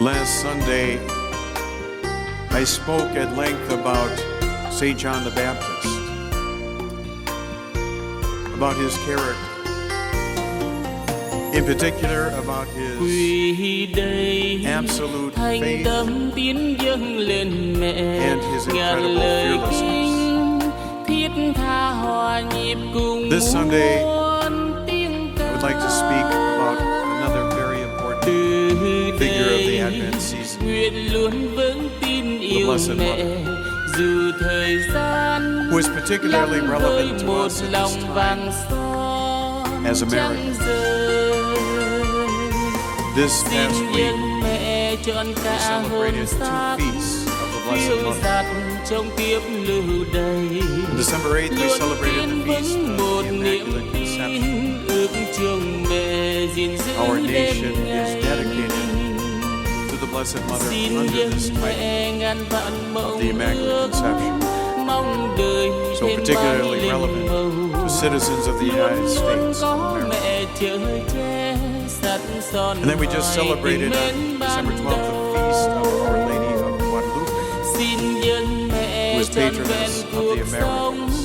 Last Sunday, I spoke at length about St. John the Baptist, about his character, in particular about his absolute faith and his incredible fearlessness. This Sunday, I would like to speak about another very important figure of the Advent season, the Blessed Mother, who is particularly relevant to us at this time as Americans. This past week, we celebrated two feasts of the Blessed Mother. On December 8th, we celebrated the feast of the Immaculate Conception. Our nation is dedicated to the Blessed Mother under this title of the Immaculate Conception. So particularly relevant to citizens of the United States of America. And then we just celebrated on December 12th the feast of Our Lady of Guadalupe, who is patroness of the Americas.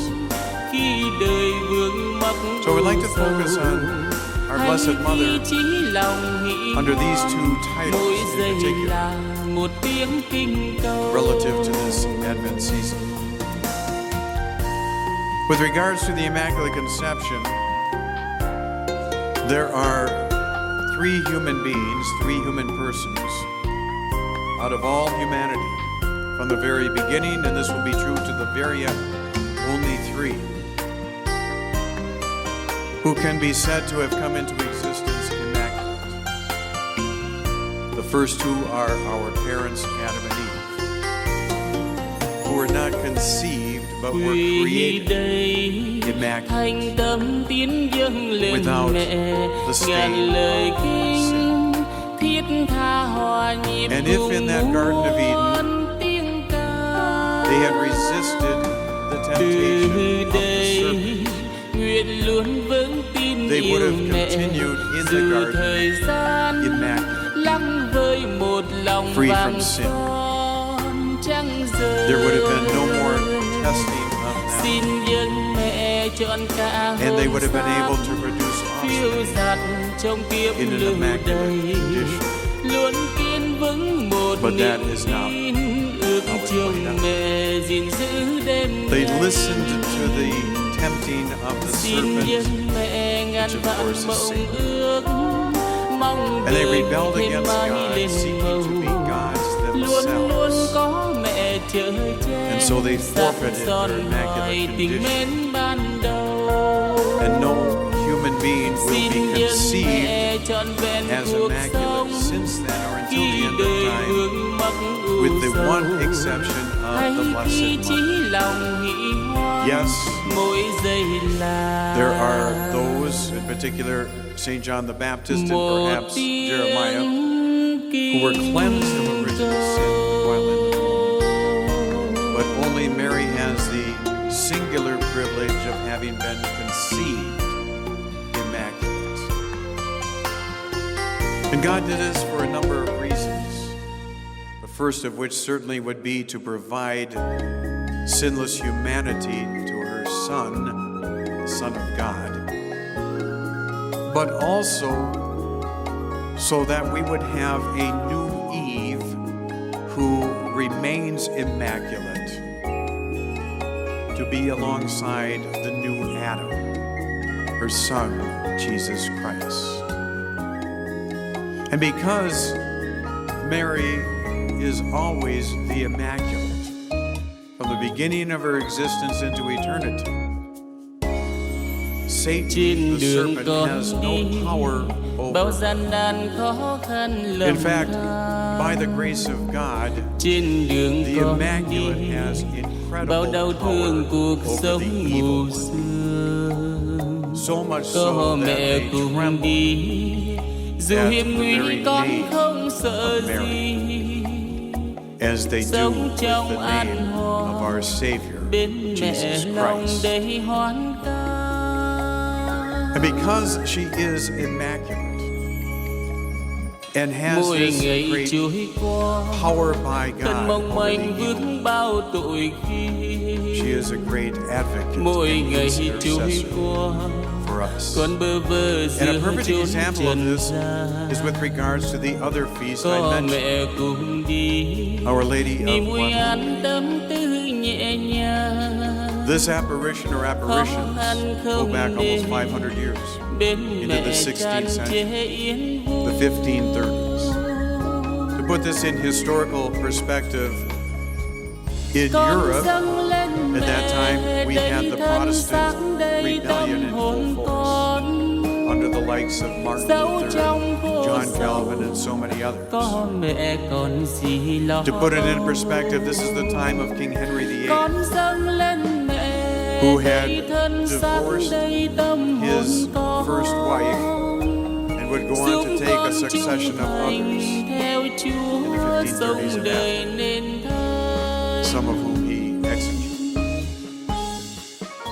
So we'd like to focus on our Blessed Mother under these two titles in particular, relative to this Advent season. With regards to the Immaculate Conception, there are three human beings, three human persons, out of all humanity, from the very beginning, and this will be true to the very end, only three, who can be said to have come into existence immaculate. The first two are our parents, Adam and Eve, who were not conceived, but were created immaculate, without the stain of sin. And if in that Garden of Eden they had resisted the temptation of the serpent, they would have continued in the garden immaculate, free from sin. There would have been no more testing of them, and they would have been able to produce offspring in an immaculate condition. But that is not how it played out. They listened to the tempting of the serpent, which of course is Satan, and they rebelled against God, seeking to be gods themselves. And so they forfeited their immaculate condition. And no human being will be conceived as immaculate since then or until the end of time, with the one exception of the Blessed Mother. Yes, there are those, in particular St. John the Baptist and perhaps Jeremiah, who were cleansed of original sin while in the womb. But only Mary has the singular privilege of having been conceived immaculate. And God did this for a number of reasons. The first of which certainly would be to provide sinless humanity to her Son, the Son of God, but also so that we would have a new Eve who remains immaculate, to be alongside the new Adam, her Son, Jesus Christ. And because Mary is always the Immaculate, from the beginning of her existence into eternity, Satan, the serpent, has no power over her. In fact, by the grace of God, the Immaculate has incredible power over the evil one. So much so that they tremble at the very name of Mary, as they do with the name of our Savior, Jesus Christ. And because she is immaculate, and has Mỗi this ngày great trôi qua, power by thân God mong over the manh evil. vướng bao tội khi. She is a great advocate Mỗi and ngày trôi intercessor qua, for us. con bơ vơ And a giữa perfect chốn example of trần this gian. is with regards to the other feast I Có mentioned, mẹ cùng đi, Our Lady niềm of vui Guadalupe. an tâm tư nhẹ nhàng. This apparition or apparitions go back almost 500 years Bên into mẹ the tràn 16th century, trề yên vui. the 1530s. To put this in historical perspective, in Europe, at that time, we had the Protestant rebellion in full force under the likes of Martin Luther, John Calvin, and so many others. To put it in perspective, this is the time of King Henry VIII, who had divorced his first wife and would go on to take a succession of others in the 1530s and after, some of whom he executed.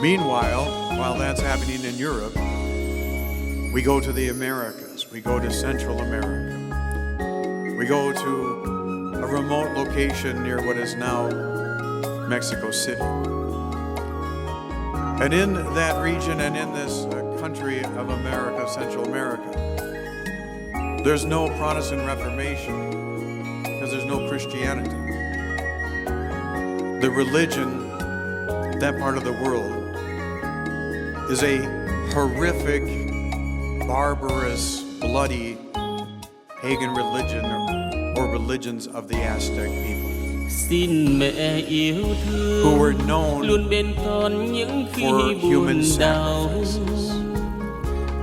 Meanwhile, while that's happening in Europe, we go to the Americas, we go to Central America, we go to a remote location near what is now Mexico City. And in that region and in this country of America, Central America, there's no Protestant Reformation because there's no Christianity. The religion, that part of the world, is a horrific, barbarous, bloody pagan religion or religions of the Aztec people, Xin mẹ yêu thương who were known luôn bên con những khi for human buồn đau. sacrifices.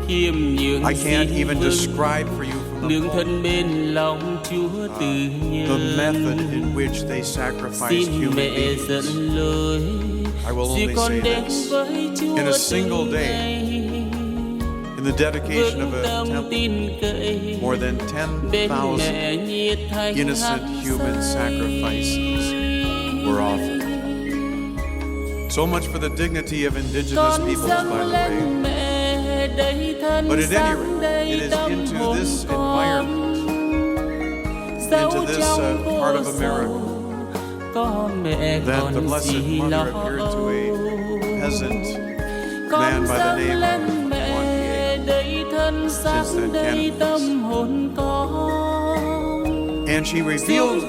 Khiêm nhường I can't xin even vâng, describe for you from the nương thân pulpit bên lòng Chúa từ the method nhớ. in which they sacrificed Xin human mẹ beings. dẫn lối, I will dìu only con say đến this. với Chúa In a single từng day, ngày. In the dedication of Vững a tâm temple, tin cậy, more than bên 10,000 mẹ nhiệt thành innocent human sacrifices were offered. So much for the dignity of indigenous peoples, by the way. But at any rate, it is into this environment, into this part of America, that the Blessed Mother appeared to a peasant man by the name of Juan Diego, since then cannabis. And she revealed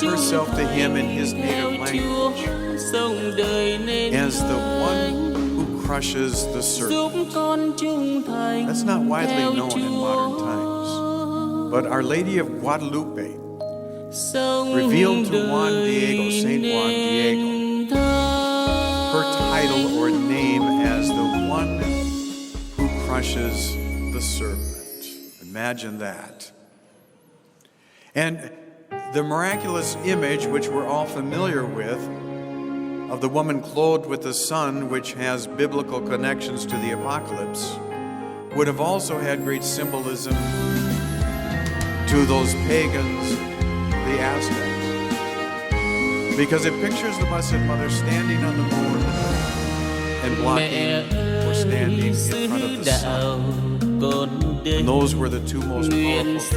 herself to him in his native language as the one who crushes the serpent. That's not widely known in modern times. But Our Lady of Guadalupe revealed to Juan Diego, Saint Juan Diego, her title or name as the one who crushes the serpent. Imagine that. And the miraculous image, which we're all familiar with, of the woman clothed with the sun, which has biblical connections to the apocalypse, would have also had great symbolism to those pagans, the Aztecs. Because it pictures the Blessed Mother standing on the moon and blocking or standing in front of the sun. And those were the two most powerful gods,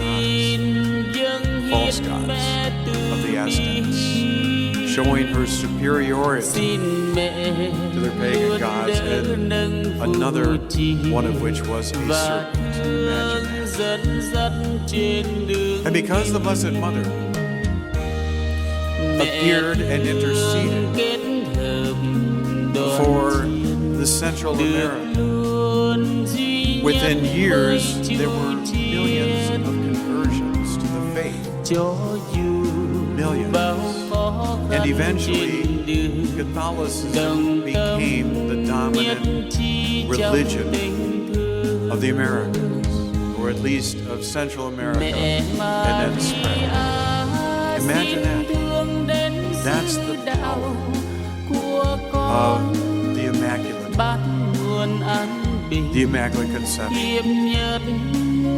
false gods of the Aztecs, showing her superiority to their pagan gods, and another one of which was a serpent. Imagine that. And because the Blessed Mother appeared and interceded for the Central America, within years there were millions of conversions to the faith. Millions. And eventually, Catholicism became the dominant religion of the Americas, or at least of Central America, and then spread. Imagine that. That's the power of the Immaculate Conception,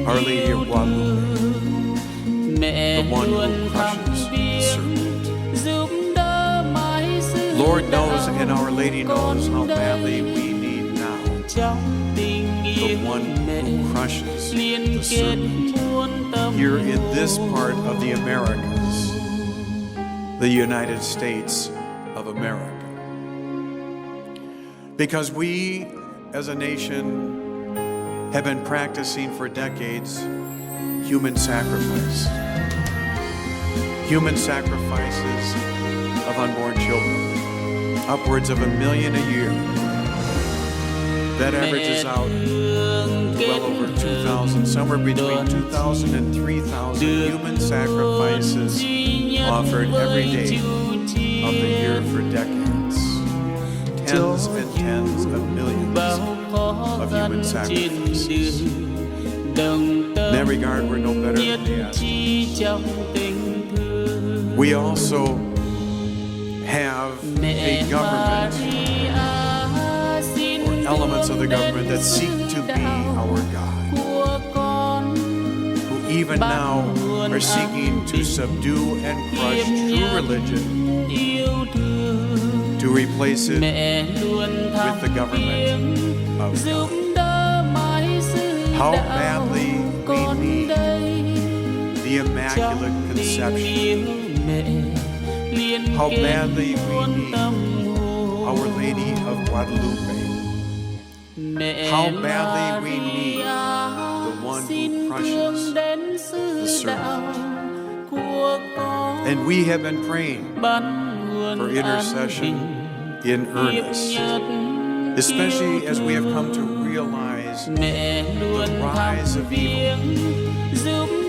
Our Lady of Guadalupe, the one who crushes the serpent. Lord knows and Our Lady knows how badly we need now the one who crushes the liên kết serpent. muôn tâm Here in this part of the Americas, the United States of America. Because we, as a nation, have been practicing for decades human sacrifice. Human sacrifices of unborn children, upwards of 1 million a year. That averages out well over 2,000, somewhere between 2,000 and 3,000 human sacrifices offered every day of the year for decades. Tens and tens of millions of human sacrifices. In that regard, we're no better than the Aztecs. We also have a government, or elements of the government, that seek to be our God, who even now are seeking to subdue and crush true religion, to replace it with the government of God. How badly we need the Immaculate Conception. How badly we need Our Lady of Guadalupe. How badly we need the one who crushes the serpent. And we have been praying for intercession in earnest, especially as we have come to realize the rise of evil,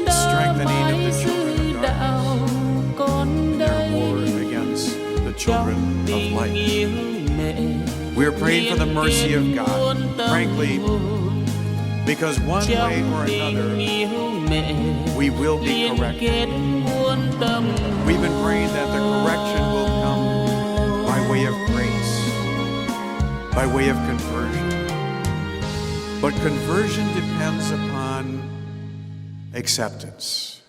the strengthening of the children of darkness, their war against the children of light. We are praying for the mercy of God, frankly, because one way or another, we will be corrected. We've been praying that the correction will come by way of grace, by way of conversion. But conversion depends upon acceptance.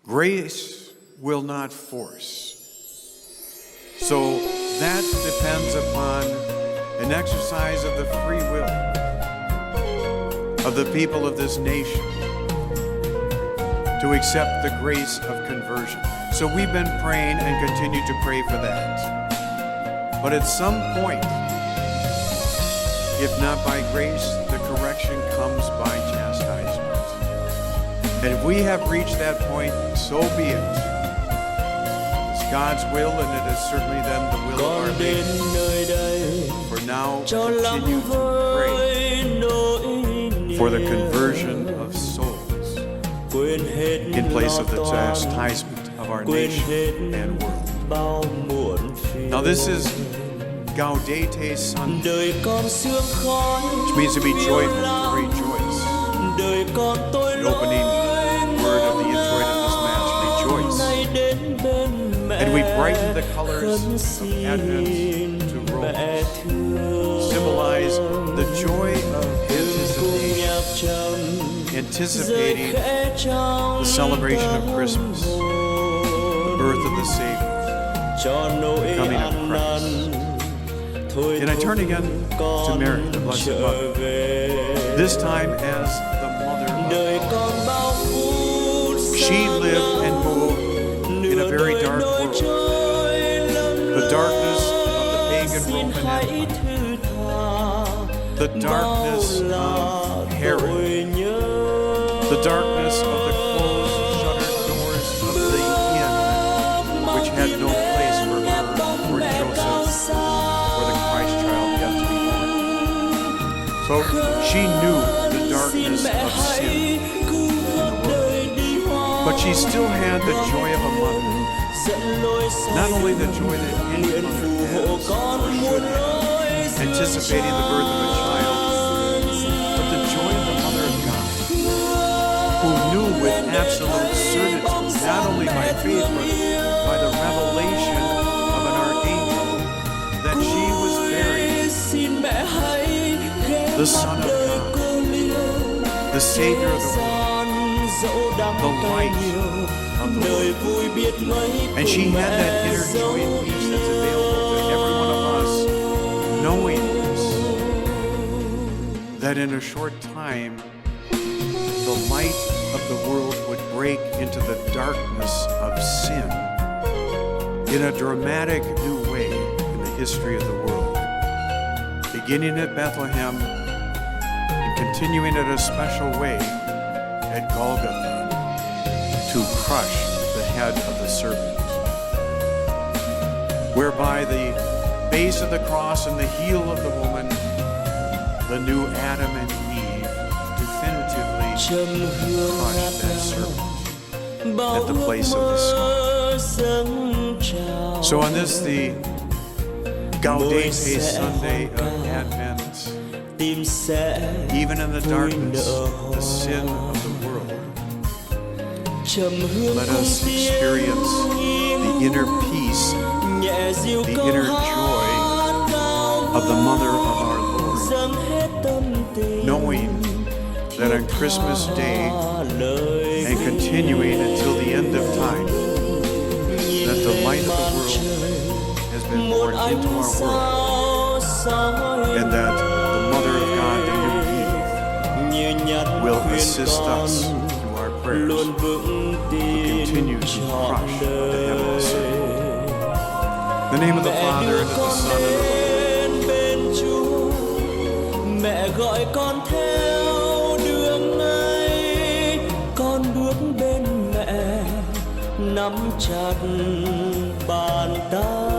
Grace will not force. So that depends upon an exercise of the free will of the people of this nation to accept the grace of conversion. So we've been praying and continue to pray for that. But at some point, if not by grace, the correction comes by chastisement. And if we have reached that point, so be it. It's God's will, and it is certainly then the will of our Lady. For now, continue to pray for the conversion of souls in place of the chastisement of our nation and world. Now this is Gaudete Sunday, which means to be joyful, to rejoice. The opening word of the introit of this Mass, rejoice. And we brighten the colors of Advent to rose, symbolize the joy of anticipating the celebration of Christmas, the birth of the Savior, the coming of Christ. And I turn again to Mary, the Blessed Mother, this time as the Mother of God. She lived and moved in a very dark world, the darkness of the pagan Roman Empire, the darkness of Herod, the darkness of the closed, shuttered doors of the inn, which had no place for her or Joseph or the Christ child yet to be born. So she knew the darkness of sin in the world. But she still had the joy of a mother. Not only the joy that any mother has or should have, anticipating the birth of a child, but the joy of the Mother of God, who knew with absolute certainty, not only by faith, but by the revelation of an archangel, that she was bearing the Son of God, the Savior of the world, the light of the world. And she had that inner joy and peace that's available to every one of us, knowing this, that in a short time, the light of the world would break into the darkness of sin in a dramatic new way in the history of the world, beginning at Bethlehem and continuing in a special way at Golgotha to crush the head of the serpent, whereby the base of the cross and the heel of the woman, the new Adam and Eve, definitively crushed that serpent at the place of the skull. So on this, the Gaudete Sunday of Advent, even in the darkness of the sin of the world, let us experience the inner peace, the inner joy of the Mother of our Lord, knowing that on Christmas Day and continuing until the end of time, that the light of the world has been poured into our world, and that the Mother of God, the new Eve, will assist us through our prayers to continue to crush the head of the serpent. In the name of the Father, and of the Son, and of the Holy Mẹ gọi con theo đường ấy, con bước bên mẹ nắm chặt bàn tay.